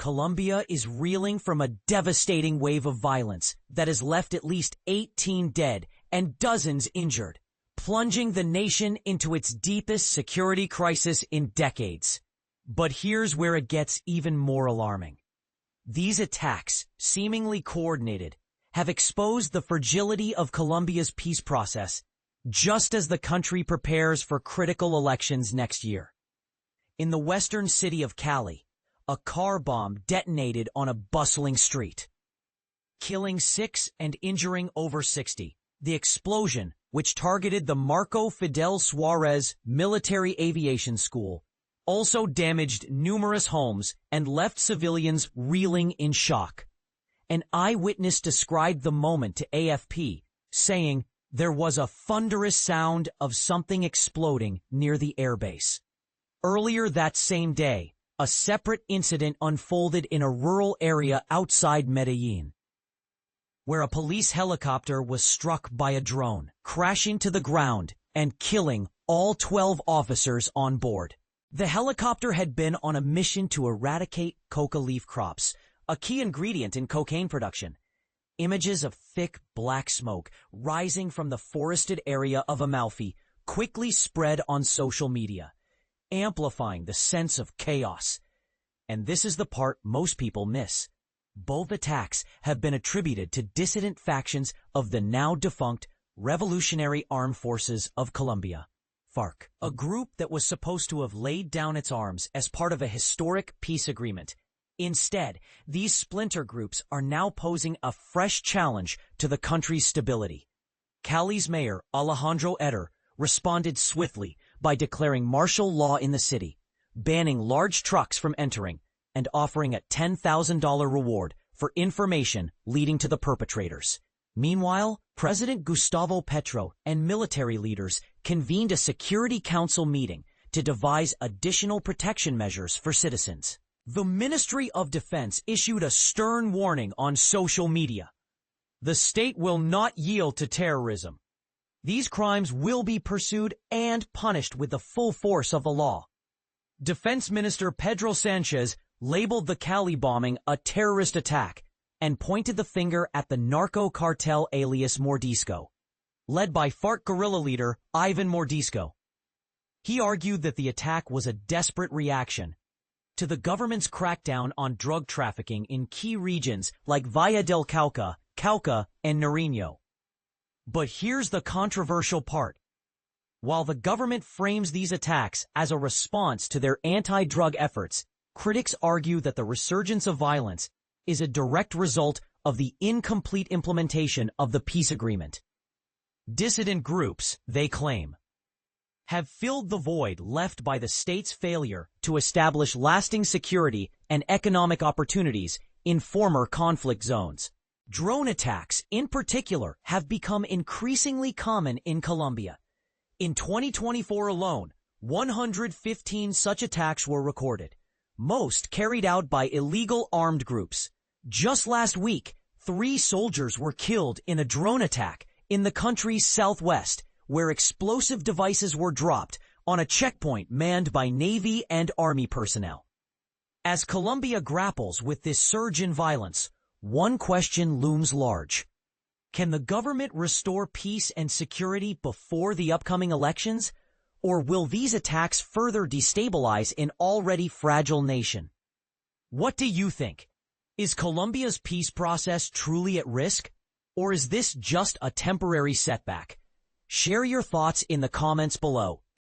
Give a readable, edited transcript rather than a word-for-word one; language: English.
Colombia is reeling from a devastating wave of violence that has left at least 18 dead and dozens injured, plunging the nation into its deepest security crisis in decades. But here's where it gets even more alarming. These attacks, seemingly coordinated, have exposed the fragility of Colombia's peace process just as the country prepares for critical elections next year. In the western city of Cali, a car bomb detonated on a bustling street, killing 6 and injuring over 60. The explosion, which targeted the Marco Fidel Suarez Military Aviation School, also damaged numerous homes and left civilians reeling in shock. An eyewitness described the moment to AFP, saying, "There was a thunderous sound of something exploding near the airbase." Earlier that same day, a separate incident unfolded in a rural area outside Medellin, where a police helicopter was struck by a drone, crashing to the ground and killing all 12 officers on board. The helicopter had been on a mission to eradicate coca leaf crops, a key ingredient in cocaine production. Images of thick black smoke rising from the forested area of Amalfi quickly spread on social media, amplifying the sense of chaos. And this is the part most people miss. Both attacks have been attributed to dissident factions of the now defunct Revolutionary Armed Forces of Colombia, FARC, a group that was supposed to have laid down its arms as part of a historic peace agreement. Instead, these splinter groups are now posing a fresh challenge to the country's stability. Cali's mayor, Alejandro Eder, responded swiftly by declaring martial law in the city, banning large trucks from entering, and offering a $10,000 reward for information leading to the perpetrators. Meanwhile, President Gustavo Petro and military leaders convened a Security Council meeting to devise additional protection measures for citizens. The Ministry of Defense issued a stern warning on social media. The state will not yield to terrorism. These crimes will be pursued and punished with the full force of the law. Defense Minister Pedro Sanchez labeled the Cali bombing a terrorist attack and pointed the finger at the narco cartel alias Mordisco, led by FARC guerrilla leader Ivan Mordisco. He argued that the attack was a desperate reaction to the government's crackdown on drug trafficking in key regions like Valle del Cauca, and Nariño. But here's the controversial part. While the government frames these attacks as a response to their anti-drug efforts, critics argue that the resurgence of violence is a direct result of the incomplete implementation of the peace agreement. Dissident groups, they claim, have filled the void left by the state's failure to establish lasting security and economic opportunities in former conflict zones. Drone attacks, in particular, have become increasingly common in Colombia. In 2024 alone, 115 such attacks were recorded, most carried out by illegal armed groups. Just last week, 3 soldiers were killed in a drone attack in the country's southwest, where explosive devices were dropped on a checkpoint manned by Navy and Army personnel. As Colombia grapples with this surge in violence, one question looms large. Can the government restore peace and security before the upcoming elections, or will these attacks further destabilize an already fragile nation? What do you think? Is Colombia's peace process truly at risk, or is this just a temporary setback? Share your thoughts in the comments below.